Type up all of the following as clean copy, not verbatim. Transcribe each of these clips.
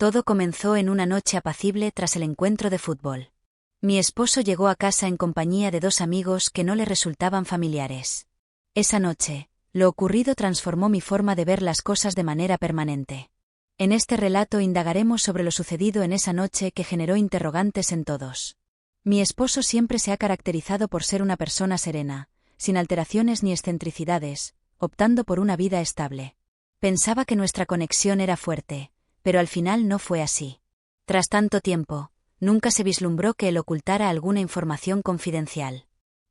Todo comenzó en una noche apacible tras el encuentro de fútbol. Mi esposo llegó a casa en compañía de dos amigos que no le resultaban familiares. Esa noche, lo ocurrido transformó mi forma de ver las cosas de manera permanente. En este relato indagaremos sobre lo sucedido en esa noche que generó interrogantes en todos. Mi esposo siempre se ha caracterizado por ser una persona serena, sin alteraciones ni excentricidades, optando por una vida estable. Pensaba que nuestra conexión era fuerte, pero al final no fue así. Tras tanto tiempo, nunca se vislumbró que él ocultara alguna información confidencial.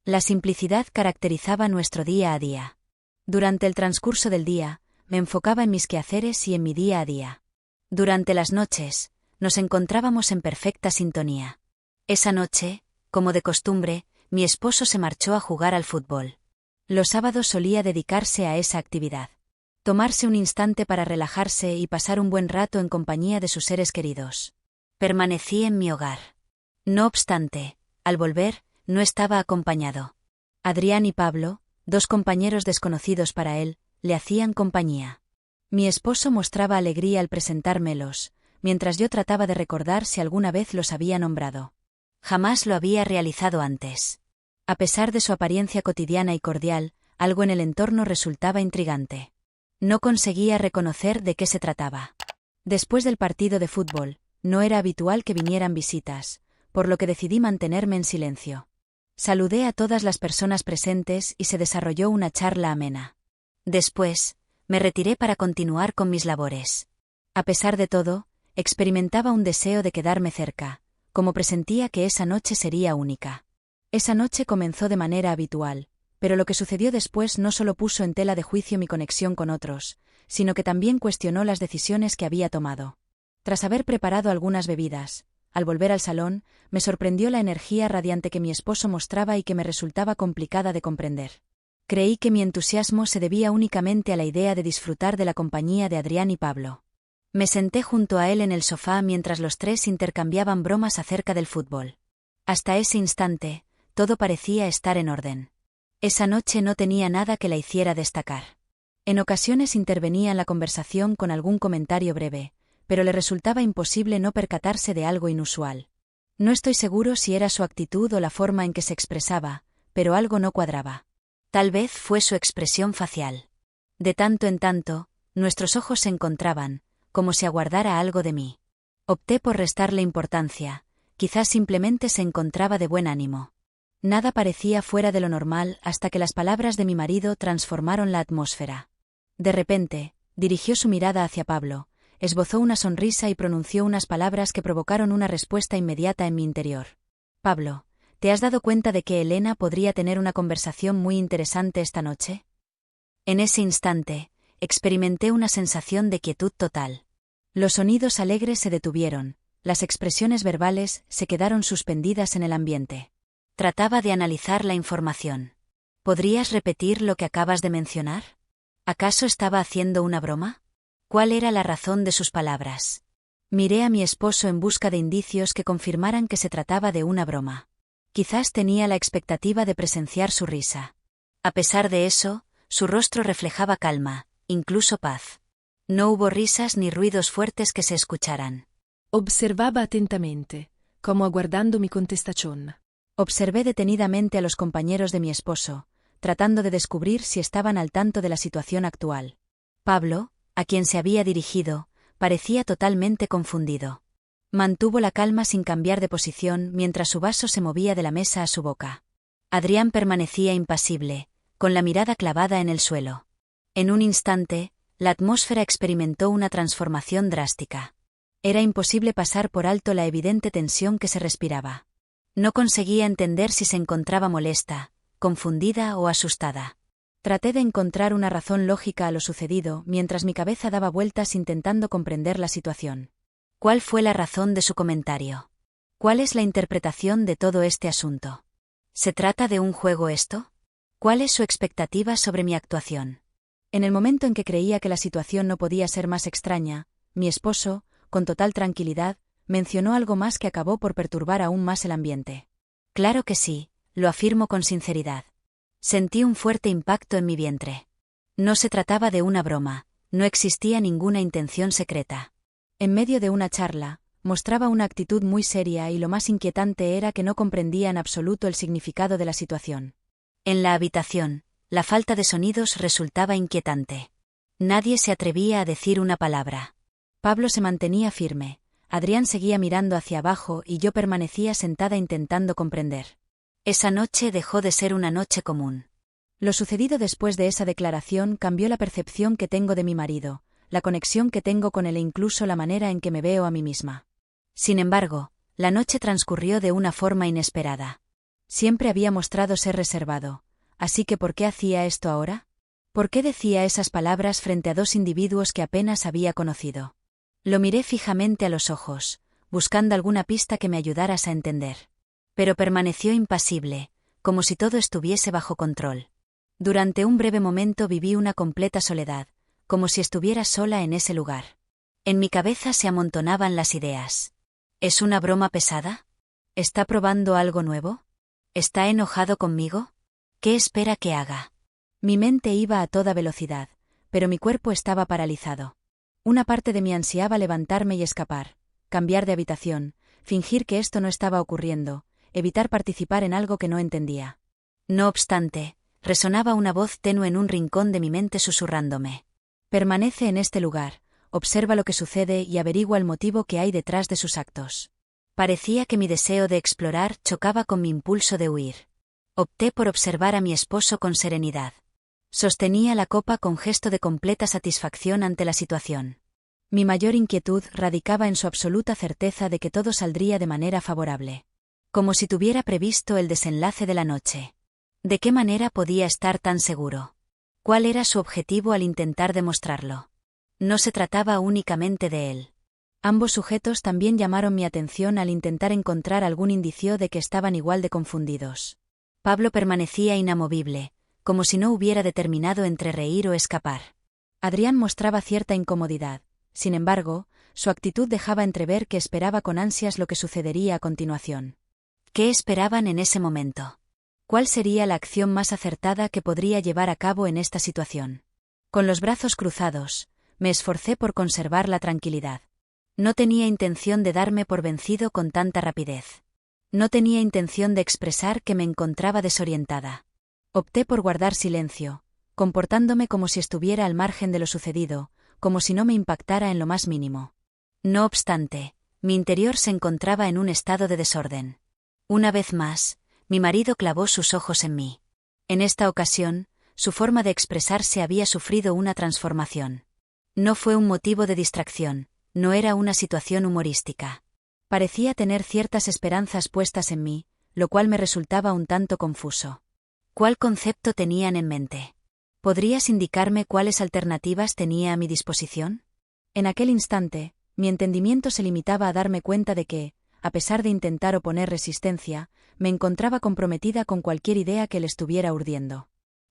La simplicidad caracterizaba nuestro día a día. Durante el transcurso del día, me enfocaba en mis quehaceres y en mi día a día. Durante las noches, nos encontrábamos en perfecta sintonía. Esa noche, como de costumbre, mi esposo se marchó a jugar al fútbol. Los sábados solía dedicarse a esa actividad. Tomarse un instante para relajarse y pasar un buen rato en compañía de sus seres queridos. Permanecí en mi hogar. No obstante, al volver, no estaba acompañado. Adrián y Pablo, dos compañeros desconocidos para él, le hacían compañía. Mi esposo mostraba alegría al presentármelos, mientras yo trataba de recordar si alguna vez los había nombrado. Jamás lo había realizado antes. A pesar de su apariencia cotidiana y cordial, algo en el entorno resultaba intrigante. No conseguía reconocer de qué se trataba. Después del partido de fútbol, no era habitual que vinieran visitas, por lo que decidí mantenerme en silencio. Saludé a todas las personas presentes y se desarrolló una charla amena. Después, me retiré para continuar con mis labores. A pesar de todo, experimentaba un deseo de quedarme cerca, como presentía que esa noche sería única. Esa noche comenzó de manera habitual, pero lo que sucedió después no solo puso en tela de juicio mi conexión con otros, sino que también cuestionó las decisiones que había tomado. Tras haber preparado algunas bebidas, al volver al salón, me sorprendió la energía radiante que mi esposo mostraba y que me resultaba complicada de comprender. Creí que mi entusiasmo se debía únicamente a la idea de disfrutar de la compañía de Adrián y Pablo. Me senté junto a él en el sofá mientras los tres intercambiaban bromas acerca del fútbol. Hasta ese instante, todo parecía estar en orden. Esa noche no tenía nada que la hiciera destacar. En ocasiones intervenía en la conversación con algún comentario breve, pero le resultaba imposible no percatarse de algo inusual. No estoy seguro si era su actitud o la forma en que se expresaba, pero algo no cuadraba. Tal vez fue su expresión facial. De tanto en tanto, nuestros ojos se encontraban, como si aguardara algo de mí. Opté por restarle importancia, quizás simplemente se encontraba de buen ánimo. Nada parecía fuera de lo normal hasta que las palabras de mi marido transformaron la atmósfera. De repente, dirigió su mirada hacia Pablo, esbozó una sonrisa y pronunció unas palabras que provocaron una respuesta inmediata en mi interior. Pablo, ¿te has dado cuenta de que Elena podría tener una conversación muy interesante esta noche? En ese instante, experimenté una sensación de quietud total. Los sonidos alegres se detuvieron, las expresiones verbales se quedaron suspendidas en el ambiente. Trataba de analizar la información. ¿Podrías repetir lo que acabas de mencionar? ¿Acaso estaba haciendo una broma? ¿Cuál era la razón de sus palabras? Miré a mi esposo en busca de indicios que confirmaran que se trataba de una broma. Quizás tenía la expectativa de presenciar su risa. A pesar de eso, su rostro reflejaba calma, incluso paz. No hubo risas ni ruidos fuertes que se escucharan. Observaba atentamente, como aguardando mi contestación. Observé detenidamente a los compañeros de mi esposo, tratando de descubrir si estaban al tanto de la situación actual. Pablo, a quien se había dirigido, parecía totalmente confundido. Mantuvo la calma sin cambiar de posición mientras su vaso se movía de la mesa a su boca. Adrián permanecía impasible, con la mirada clavada en el suelo. En un instante, la atmósfera experimentó una transformación drástica. Era imposible pasar por alto la evidente tensión que se respiraba. No conseguía entender si se encontraba molesta, confundida o asustada. Traté de encontrar una razón lógica a lo sucedido mientras mi cabeza daba vueltas intentando comprender la situación. ¿Cuál fue la razón de su comentario? ¿Cuál es la interpretación de todo este asunto? ¿Se trata de un juego esto? ¿Cuál es su expectativa sobre mi actuación? En el momento en que creía que la situación no podía ser más extraña, mi esposo, con total tranquilidad, mencionó algo más que acabó por perturbar aún más el ambiente. Claro que sí, lo afirmo con sinceridad. Sentí un fuerte impacto en mi vientre. No se trataba de una broma, no existía ninguna intención secreta. En medio de una charla, mostraba una actitud muy seria y lo más inquietante era que no comprendía en absoluto el significado de la situación. En la habitación, la falta de sonidos resultaba inquietante. Nadie se atrevía a decir una palabra. Pablo se mantenía firme, Adrián seguía mirando hacia abajo y yo permanecía sentada intentando comprender. Esa noche dejó de ser una noche común. Lo sucedido después de esa declaración cambió la percepción que tengo de mi marido, la conexión que tengo con él e incluso la manera en que me veo a mí misma. Sin embargo, la noche transcurrió de una forma inesperada. Siempre había mostrado ser reservado, así que ¿por qué hacía esto ahora? ¿Por qué decía esas palabras frente a dos individuos que apenas había conocido? Lo miré fijamente a los ojos, buscando alguna pista que me ayudara a entender. Pero permaneció impasible, como si todo estuviese bajo control. Durante un breve momento viví una completa soledad, como si estuviera sola en ese lugar. En mi cabeza se amontonaban las ideas. ¿Es una broma pesada? ¿Está probando algo nuevo? ¿Está enojado conmigo? ¿Qué espera que haga? Mi mente iba a toda velocidad, pero mi cuerpo estaba paralizado. Una parte de mí ansiaba levantarme y escapar, cambiar de habitación, fingir que esto no estaba ocurriendo, evitar participar en algo que no entendía. No obstante, resonaba una voz tenue en un rincón de mi mente susurrándome. Permanece en este lugar, observa lo que sucede y averigua el motivo que hay detrás de sus actos. Parecía que mi deseo de explorar chocaba con mi impulso de huir. Opté por observar a mi esposo con serenidad. Sostenía la copa con gesto de completa satisfacción ante la situación. Mi mayor inquietud radicaba en su absoluta certeza de que todo saldría de manera favorable. Como si tuviera previsto el desenlace de la noche. ¿De qué manera podía estar tan seguro? ¿Cuál era su objetivo al intentar demostrarlo? No se trataba únicamente de él. Ambos sujetos también llamaron mi atención al intentar encontrar algún indicio de que estaban igual de confundidos. Pablo permanecía inamovible, como si no hubiera determinado entre reír o escapar. Adrián mostraba cierta incomodidad, sin embargo, su actitud dejaba entrever que esperaba con ansias lo que sucedería a continuación. ¿Qué esperaban en ese momento? ¿Cuál sería la acción más acertada que podría llevar a cabo en esta situación? Con los brazos cruzados, me esforcé por conservar la tranquilidad. No tenía intención de darme por vencido con tanta rapidez. No tenía intención de expresar que me encontraba desorientada. Opté por guardar silencio, comportándome como si estuviera al margen de lo sucedido, como si no me impactara en lo más mínimo. No obstante, mi interior se encontraba en un estado de desorden. Una vez más, mi marido clavó sus ojos en mí. En esta ocasión, su forma de expresarse había sufrido una transformación. No fue un motivo de distracción, no era una situación humorística. Parecía tener ciertas esperanzas puestas en mí, lo cual me resultaba un tanto confuso. ¿Cuál concepto tenían en mente? ¿Podrías indicarme cuáles alternativas tenía a mi disposición? En aquel instante, mi entendimiento se limitaba a darme cuenta de que, a pesar de intentar oponer resistencia, me encontraba comprometida con cualquier idea que le estuviera urdiendo.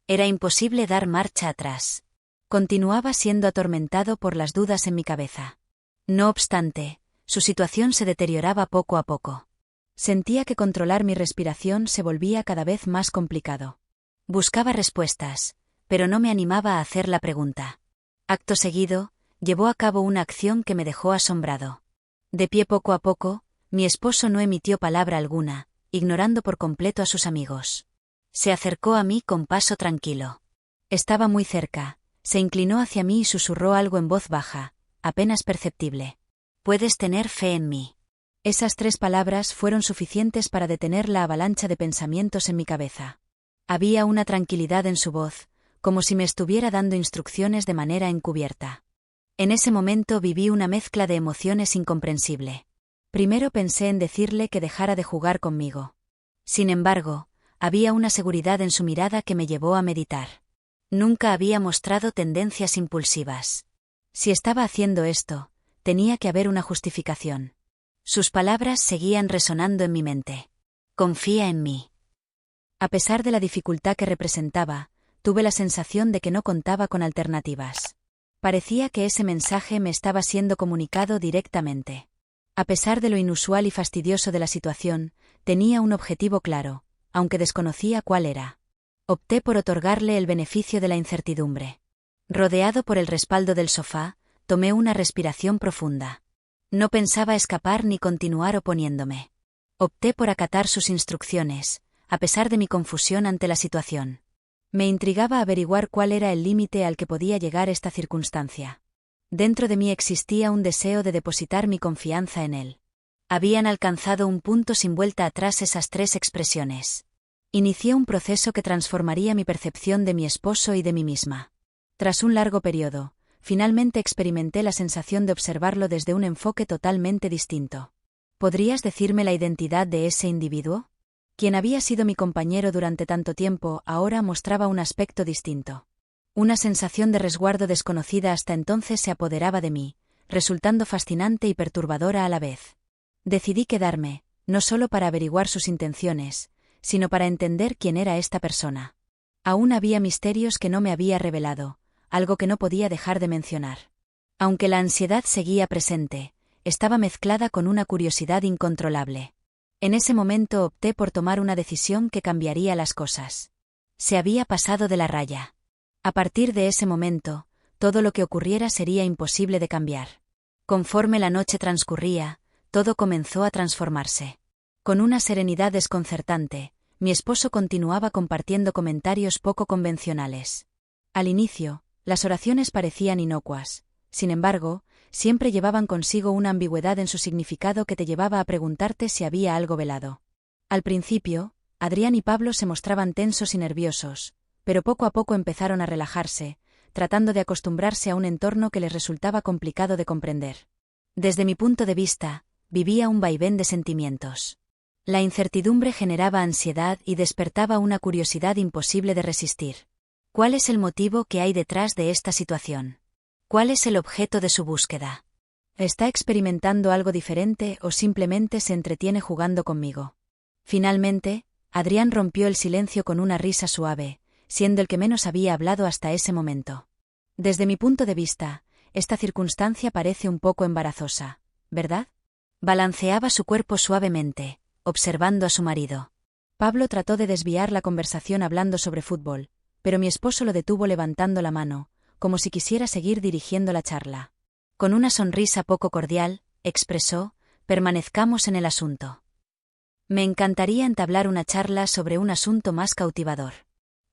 Era imposible dar marcha atrás. Continuaba siendo atormentado por las dudas en mi cabeza. No obstante, su situación se deterioraba poco a poco. Sentía que controlar mi respiración se volvía cada vez más complicado. Buscaba respuestas, pero no me animaba a hacer la pregunta. Acto seguido, llevó a cabo una acción que me dejó asombrado. De pie poco a poco, mi esposo no emitió palabra alguna, ignorando por completo a sus amigos. Se acercó a mí con paso tranquilo. Estaba muy cerca, se inclinó hacia mí y susurró algo en voz baja, apenas perceptible. «Puedes tener fe en mí». Esas 3 palabras fueron suficientes para detener la avalancha de pensamientos en mi cabeza. Había una tranquilidad en su voz, como si me estuviera dando instrucciones de manera encubierta. En ese momento viví una mezcla de emociones incomprensible. Primero pensé en decirle que dejara de jugar conmigo. Sin embargo, había una seguridad en su mirada que me llevó a meditar. Nunca había mostrado tendencias impulsivas. Si estaba haciendo esto, tenía que haber una justificación. Sus palabras seguían resonando en mi mente. «Confía en mí». A pesar de la dificultad que representaba, tuve la sensación de que no contaba con alternativas. Parecía que ese mensaje me estaba siendo comunicado directamente. A pesar de lo inusual y fastidioso de la situación, tenía un objetivo claro, aunque desconocía cuál era. Opté por otorgarle el beneficio de la incertidumbre. Rodeado por el respaldo del sofá, tomé una respiración profunda. No pensaba escapar ni continuar oponiéndome. Opté por acatar sus instrucciones, a pesar de mi confusión ante la situación. Me intrigaba averiguar cuál era el límite al que podía llegar esta circunstancia. Dentro de mí existía un deseo de depositar mi confianza en él. Habían alcanzado un punto sin vuelta atrás esas 3 expresiones. Inicié un proceso que transformaría mi percepción de mi esposo y de mí misma. Tras un largo periodo, finalmente experimenté la sensación de observarlo desde un enfoque totalmente distinto. ¿Podrías decirme la identidad de ese individuo? Quien había sido mi compañero durante tanto tiempo ahora mostraba un aspecto distinto. Una sensación de resguardo desconocida hasta entonces se apoderaba de mí, resultando fascinante y perturbadora a la vez. Decidí quedarme, no solo para averiguar sus intenciones, sino para entender quién era esta persona. Aún había misterios que no me había revelado, algo que no podía dejar de mencionar. Aunque la ansiedad seguía presente, estaba mezclada con una curiosidad incontrolable. En ese momento opté por tomar una decisión que cambiaría las cosas. Se había pasado de la raya. A partir de ese momento, todo lo que ocurriera sería imposible de cambiar. Conforme la noche transcurría, todo comenzó a transformarse. Con una serenidad desconcertante, mi esposo continuaba compartiendo comentarios poco convencionales. Al inicio, las oraciones parecían inocuas. Sin embargo, siempre llevaban consigo una ambigüedad en su significado que te llevaba a preguntarte si había algo velado. Al principio, Adrián y Pablo se mostraban tensos y nerviosos, pero poco a poco empezaron a relajarse, tratando de acostumbrarse a un entorno que les resultaba complicado de comprender. Desde mi punto de vista, vivía un vaivén de sentimientos. La incertidumbre generaba ansiedad y despertaba una curiosidad imposible de resistir. ¿Cuál es el motivo que hay detrás de esta situación? ¿Cuál es el objeto de su búsqueda? ¿Está experimentando algo diferente o simplemente se entretiene jugando conmigo? Finalmente, Adrián rompió el silencio con una risa suave, siendo el que menos había hablado hasta ese momento. Desde mi punto de vista, esta circunstancia parece un poco embarazosa, ¿verdad? Balanceaba su cuerpo suavemente, observando a su marido. Pablo trató de desviar la conversación hablando sobre fútbol, pero mi esposo lo detuvo levantando la mano, como si quisiera seguir dirigiendo la charla. Con una sonrisa poco cordial, expresó: permanezcamos en el asunto. Me encantaría entablar una charla sobre un asunto más cautivador.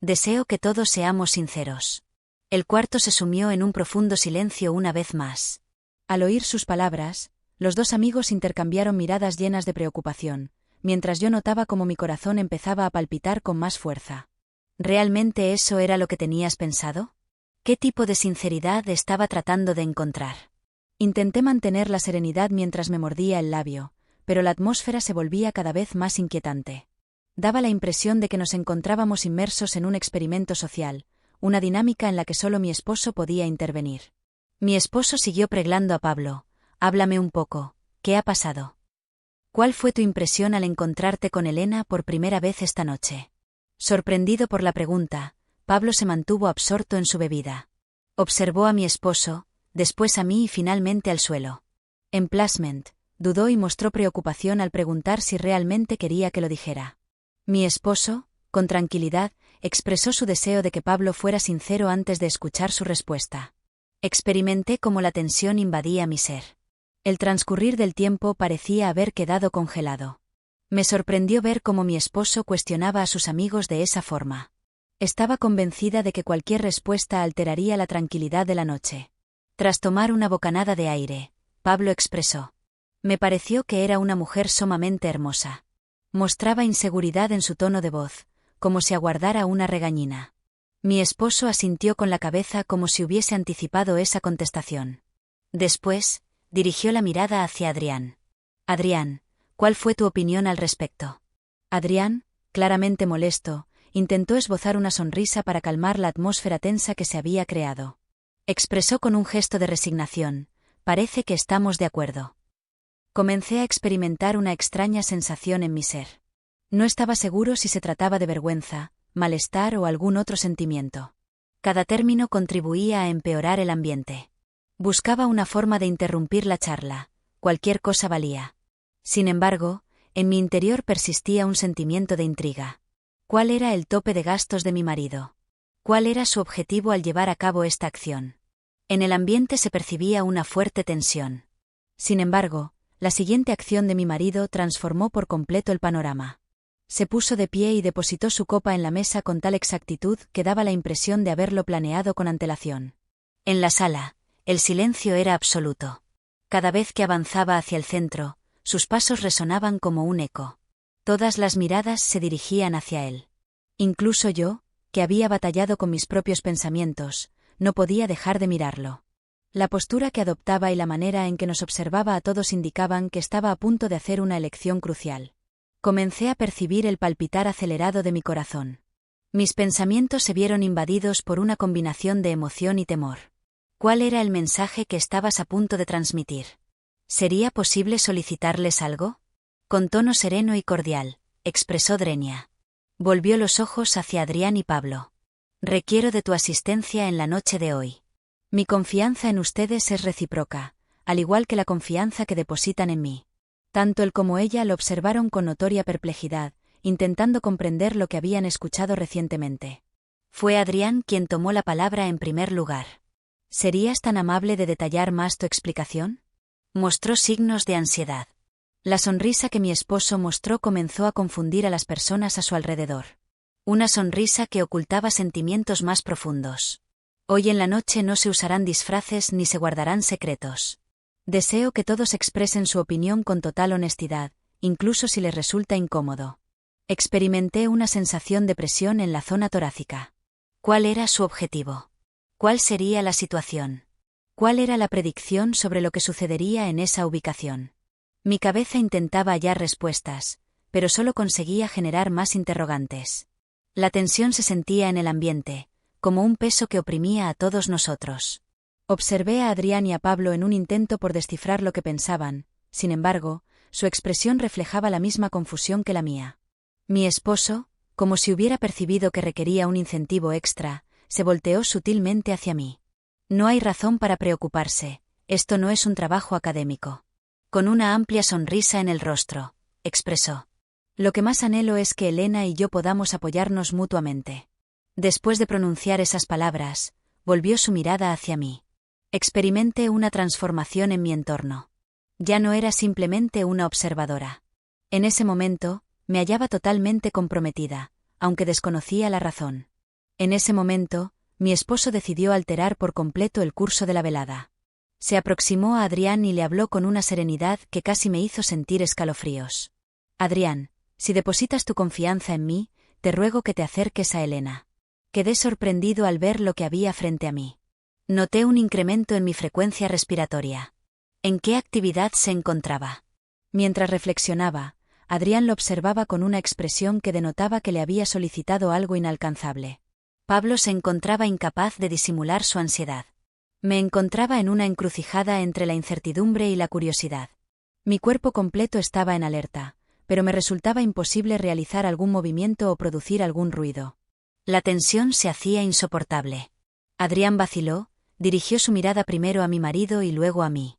Deseo que todos seamos sinceros. El cuarto se sumió en un profundo silencio una vez más. Al oír sus palabras, los 2 amigos intercambiaron miradas llenas de preocupación, mientras yo notaba cómo mi corazón empezaba a palpitar con más fuerza. ¿Realmente eso era lo que tenías pensado? ¿Qué tipo de sinceridad estaba tratando de encontrar? Intenté mantener la serenidad mientras me mordía el labio, pero la atmósfera se volvía cada vez más inquietante. Daba la impresión de que nos encontrábamos inmersos en un experimento social, una dinámica en la que solo mi esposo podía intervenir. Mi esposo siguió preglando a Pablo: háblame un poco, ¿qué ha pasado? ¿Cuál fue tu impresión al encontrarte con Elena por primera vez esta noche? Sorprendido por la pregunta, Pablo se mantuvo absorto en su bebida. Observó a mi esposo, después a mí y finalmente al suelo. Emplacement, dudó y mostró preocupación al preguntar si realmente quería que lo dijera. Mi esposo, con tranquilidad, expresó su deseo de que Pablo fuera sincero antes de escuchar su respuesta. Experimenté cómo la tensión invadía mi ser. El transcurrir del tiempo parecía haber quedado congelado. Me sorprendió ver cómo mi esposo cuestionaba a sus amigos de esa forma. Estaba convencida de que cualquier respuesta alteraría la tranquilidad de la noche. Tras tomar una bocanada de aire, Pablo expresó: me pareció que era una mujer sumamente hermosa. Mostraba inseguridad en su tono de voz, como si aguardara una regañina. Mi esposo asintió con la cabeza como si hubiese anticipado esa contestación. Después, dirigió la mirada hacia Adrián. Adrián, ¿cuál fue tu opinión al respecto? Adrián, claramente molesto, intentó esbozar una sonrisa para calmar la atmósfera tensa que se había creado. Expresó con un gesto de resignación: parece que estamos de acuerdo. Comencé a experimentar una extraña sensación en mi ser. No estaba seguro si se trataba de vergüenza, malestar o algún otro sentimiento. Cada término contribuía a empeorar el ambiente. Buscaba una forma de interrumpir la charla, cualquier cosa valía. Sin embargo, en mi interior persistía un sentimiento de intriga. ¿Cuál era el tope de gastos de mi marido? ¿Cuál era su objetivo al llevar a cabo esta acción? En el ambiente se percibía una fuerte tensión. Sin embargo, la siguiente acción de mi marido transformó por completo el panorama. Se puso de pie y depositó su copa en la mesa con tal exactitud que daba la impresión de haberlo planeado con antelación. En la sala, el silencio era absoluto. Cada vez que avanzaba hacia el centro, sus pasos resonaban como un eco. Todas las miradas se dirigían hacia él. Incluso yo, que había batallado con mis propios pensamientos, no podía dejar de mirarlo. La postura que adoptaba y la manera en que nos observaba a todos indicaban que estaba a punto de hacer una elección crucial. Comencé a percibir el palpitar acelerado de mi corazón. Mis pensamientos se vieron invadidos por una combinación de emoción y temor. ¿Cuál era el mensaje que estabas a punto de transmitir? ¿Sería posible solicitarles algo? Con tono sereno y cordial, expresó Drenia. Volvió los ojos hacia Adrián y Pablo. Requiero de tu asistencia en la noche de hoy. Mi confianza en ustedes es recíproca, al igual que la confianza que depositan en mí. Tanto él como ella lo observaron con notoria perplejidad, intentando comprender lo que habían escuchado recientemente. Fue Adrián quien tomó la palabra en primer lugar. ¿Serías tan amable de detallar más tu explicación? Mostró signos de ansiedad. La sonrisa que mi esposo mostró comenzó a confundir a las personas a su alrededor. Una sonrisa que ocultaba sentimientos más profundos. Hoy en la noche no se usarán disfraces ni se guardarán secretos. Deseo que todos expresen su opinión con total honestidad, incluso si les resulta incómodo. Experimenté una sensación de presión en la zona torácica. ¿Cuál era su objetivo? ¿Cuál sería la situación? ¿Cuál era la predicción sobre lo que sucedería en esa ubicación? Mi cabeza intentaba hallar respuestas, pero solo conseguía generar más interrogantes. La tensión se sentía en el ambiente, como un peso que oprimía a todos nosotros. Observé a Adrián y a Pablo en un intento por descifrar lo que pensaban, sin embargo, su expresión reflejaba la misma confusión que la mía. Mi esposo, como si hubiera percibido que requería un incentivo extra, se volteó sutilmente hacia mí. No hay razón para preocuparse, esto no es un trabajo académico. Con una amplia sonrisa en el rostro, expresó. Lo que más anhelo es que Elena y yo podamos apoyarnos mutuamente. Después de pronunciar esas palabras, volvió su mirada hacia mí. Experimenté una transformación en mi entorno. Ya no era simplemente una observadora. En ese momento, me hallaba totalmente comprometida, aunque desconocía la razón. En ese momento, mi esposo decidió alterar por completo el curso de la velada. Se aproximó a Adrián y le habló con una serenidad que casi me hizo sentir escalofríos. Adrián, si depositas tu confianza en mí, te ruego que te acerques a Elena. Quedé sorprendido al ver lo que había frente a mí. Noté un incremento en mi frecuencia respiratoria. ¿En qué actividad se encontraba? Mientras reflexionaba, Adrián lo observaba con una expresión que denotaba que le había solicitado algo inalcanzable. Pablo se encontraba incapaz de disimular su ansiedad. Me encontraba en una encrucijada entre la incertidumbre y la curiosidad. Mi cuerpo completo estaba en alerta, pero me resultaba imposible realizar algún movimiento o producir algún ruido. La tensión se hacía insoportable. Adrián vaciló, dirigió su mirada primero a mi marido y luego a mí.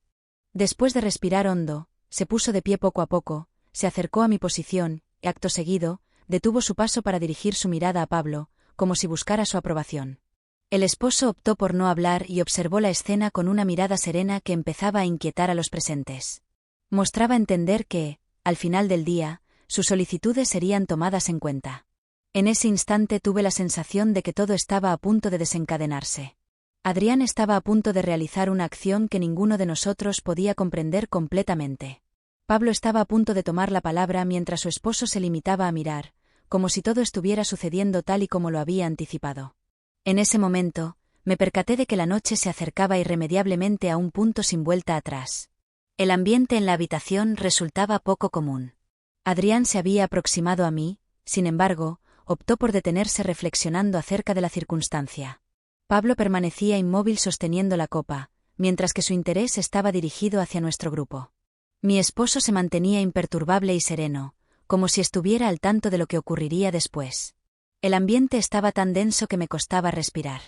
Después de respirar hondo, se puso de pie poco a poco, se acercó a mi posición, y acto seguido, detuvo su paso para dirigir su mirada a Pablo, como si buscara su aprobación. El esposo optó por no hablar y observó la escena con una mirada serena que empezaba a inquietar a los presentes. Mostraba entender que, al final del día, sus solicitudes serían tomadas en cuenta. En ese instante tuve la sensación de que todo estaba a punto de desencadenarse. Adrián estaba a punto de realizar una acción que ninguno de nosotros podía comprender completamente. Pablo estaba a punto de tomar la palabra mientras su esposo se limitaba a mirar, como si todo estuviera sucediendo tal y como lo había anticipado. En ese momento, me percaté de que la noche se acercaba irremediablemente a un punto sin vuelta atrás. El ambiente en la habitación resultaba poco común. Adrián se había aproximado a mí, sin embargo, optó por detenerse reflexionando acerca de la circunstancia. Pablo permanecía inmóvil sosteniendo la copa, mientras que su interés estaba dirigido hacia nuestro grupo. Mi esposo se mantenía imperturbable y sereno, como si estuviera al tanto de lo que ocurriría después. El ambiente estaba tan denso que me costaba respirar.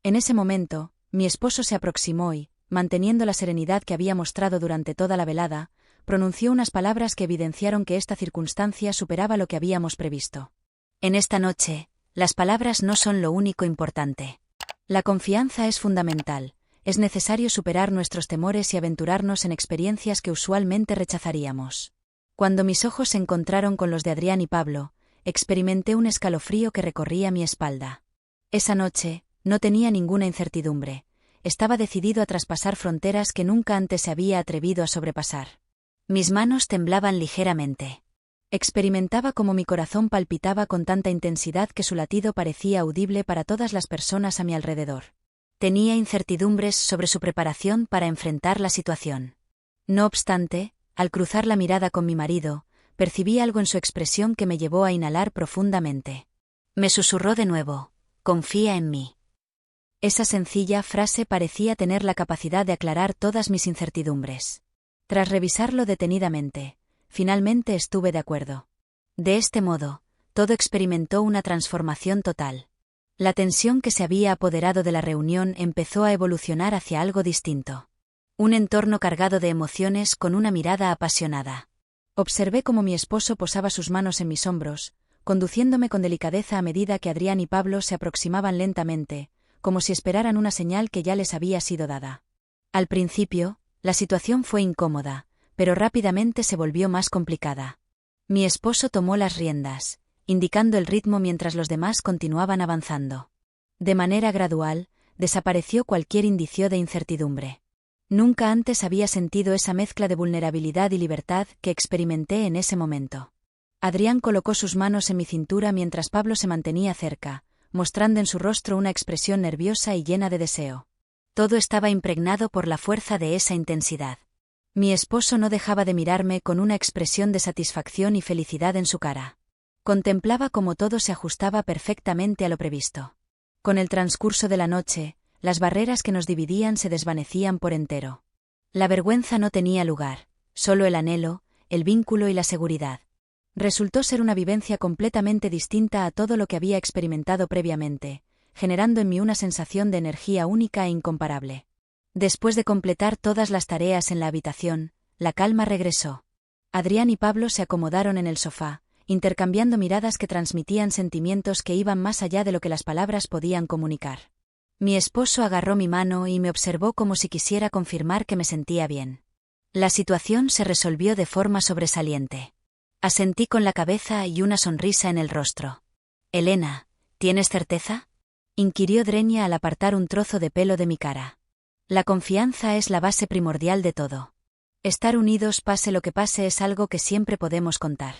En ese momento, mi esposo se aproximó y, manteniendo la serenidad que había mostrado durante toda la velada, pronunció unas palabras que evidenciaron que esta circunstancia superaba lo que habíamos previsto. En esta noche, las palabras no son lo único importante. La confianza es fundamental, Es necesario superar nuestros temores y aventurarnos en experiencias que usualmente rechazaríamos. Cuando mis ojos se encontraron con los de Adrián y Pablo, experimenté un escalofrío que recorría mi espalda. Esa noche, no tenía ninguna incertidumbre. Estaba decidido a traspasar fronteras que nunca antes se había atrevido a sobrepasar. Mis manos temblaban ligeramente. Experimentaba cómo mi corazón palpitaba con tanta intensidad que su latido parecía audible para todas las personas a mi alrededor. Tenía incertidumbres sobre su preparación para enfrentar la situación. No obstante, al cruzar la mirada con mi marido, percibí algo en su expresión que me llevó a inhalar profundamente. Me susurró de nuevo: «Confía en mí». Esa sencilla frase parecía tener la capacidad de aclarar todas mis incertidumbres. Tras revisarlo detenidamente, finalmente estuve de acuerdo. De este modo, todo experimentó una transformación total. La tensión que se había apoderado de la reunión empezó a evolucionar hacia algo distinto. Un entorno cargado de emociones con una mirada apasionada. Observé cómo mi esposo posaba sus manos en mis hombros, conduciéndome con delicadeza a medida que Adrián y Pablo se aproximaban lentamente, como si esperaran una señal que ya les había sido dada. Al principio, la situación fue incómoda, pero rápidamente se volvió más complicada. Mi esposo tomó las riendas, indicando el ritmo mientras los demás continuaban avanzando. De manera gradual, desapareció cualquier indicio de incertidumbre. Nunca antes había sentido esa mezcla de vulnerabilidad y libertad que experimenté en ese momento. Adrián colocó sus manos en mi cintura mientras Pablo se mantenía cerca, mostrando en su rostro una expresión nerviosa y llena de deseo. Todo estaba impregnado por la fuerza de esa intensidad. Mi esposo no dejaba de mirarme con una expresión de satisfacción y felicidad en su cara. Contemplaba cómo todo se ajustaba perfectamente a lo previsto. Con el transcurso de la noche, las barreras que nos dividían se desvanecían por entero. La vergüenza no tenía lugar, solo el anhelo, el vínculo y la seguridad. Resultó ser una vivencia completamente distinta a todo lo que había experimentado previamente, generando en mí una sensación de energía única e incomparable. Después de completar todas las tareas en la habitación, la calma regresó. Adrián y Pablo se acomodaron en el sofá, intercambiando miradas que transmitían sentimientos que iban más allá de lo que las palabras podían comunicar. Mi esposo agarró mi mano y me observó como si quisiera confirmar que me sentía bien. La situación se resolvió de forma sobresaliente. Asentí con la cabeza y una sonrisa en el rostro. «Elena, ¿tienes certeza?», inquirió Dreña al apartar un trozo de pelo de mi cara. La confianza es la base primordial de todo. Estar unidos pase lo que pase es algo que siempre podemos contar.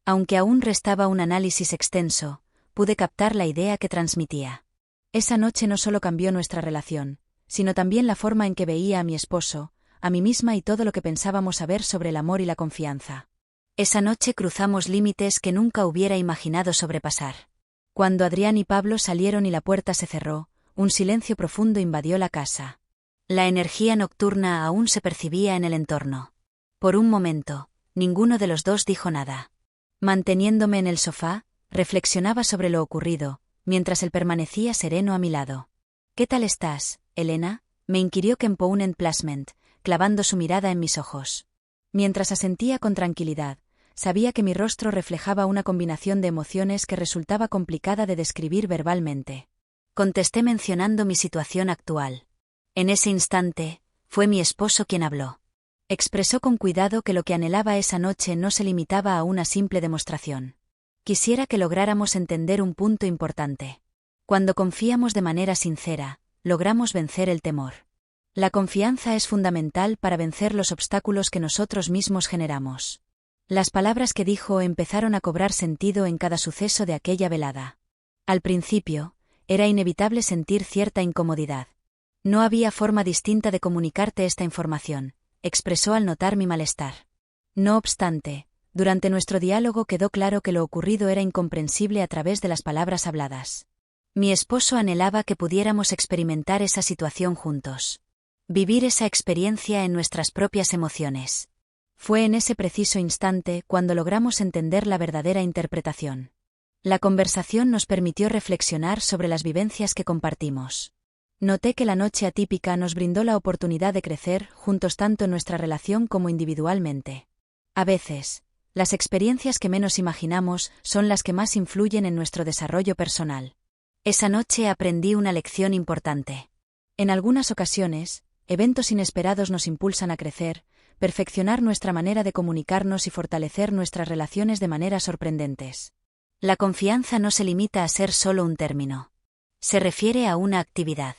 Aunque aún restaba un análisis extenso, pude captar la idea que transmitía. Esa noche no solo cambió nuestra relación, sino también la forma en que veía a mi esposo, a mí misma y todo lo que pensábamos saber sobre el amor y la confianza. Esa noche cruzamos límites que nunca hubiera imaginado sobrepasar. Cuando Adrián y Pablo salieron y la puerta se cerró, un silencio profundo invadió la casa. La energía nocturna aún se percibía en el entorno. Por un momento, ninguno de los dos dijo nada. Manteniéndome en el sofá, reflexionaba sobre lo ocurrido, mientras él permanecía sereno a mi lado. «¿Qué tal estás, Elena?», me inquirió Kempoun Emplacement, clavando su mirada en mis ojos. Mientras asentía con tranquilidad, sabía que mi rostro reflejaba una combinación de emociones que resultaba complicada de describir verbalmente. Contesté mencionando mi situación actual. En ese instante, fue mi esposo quien habló. Expresó con cuidado que lo que anhelaba esa noche no se limitaba a una simple demostración. Quisiera que lográramos entender un punto importante. Cuando confiamos de manera sincera, logramos vencer el temor. La confianza es fundamental para vencer los obstáculos que nosotros mismos generamos. Las palabras que dijo empezaron a cobrar sentido en cada suceso de aquella velada. Al principio, era inevitable sentir cierta incomodidad. No había forma distinta de comunicarte esta información, expresó al notar mi malestar. No obstante, durante nuestro diálogo quedó claro que lo ocurrido era incomprensible a través de las palabras habladas. Mi esposo anhelaba que pudiéramos experimentar esa situación juntos. Vivir esa experiencia en nuestras propias emociones. Fue en ese preciso instante cuando logramos entender la verdadera interpretación. La conversación nos permitió reflexionar sobre las vivencias que compartimos. Noté que la noche atípica nos brindó la oportunidad de crecer juntos tanto en nuestra relación como individualmente. A veces, las experiencias que menos imaginamos son las que más influyen en nuestro desarrollo personal. Esa noche aprendí una lección importante. En algunas ocasiones, eventos inesperados nos impulsan a crecer, perfeccionar nuestra manera de comunicarnos y fortalecer nuestras relaciones de maneras sorprendentes. La confianza no se limita a ser solo un término. Se refiere a una actividad.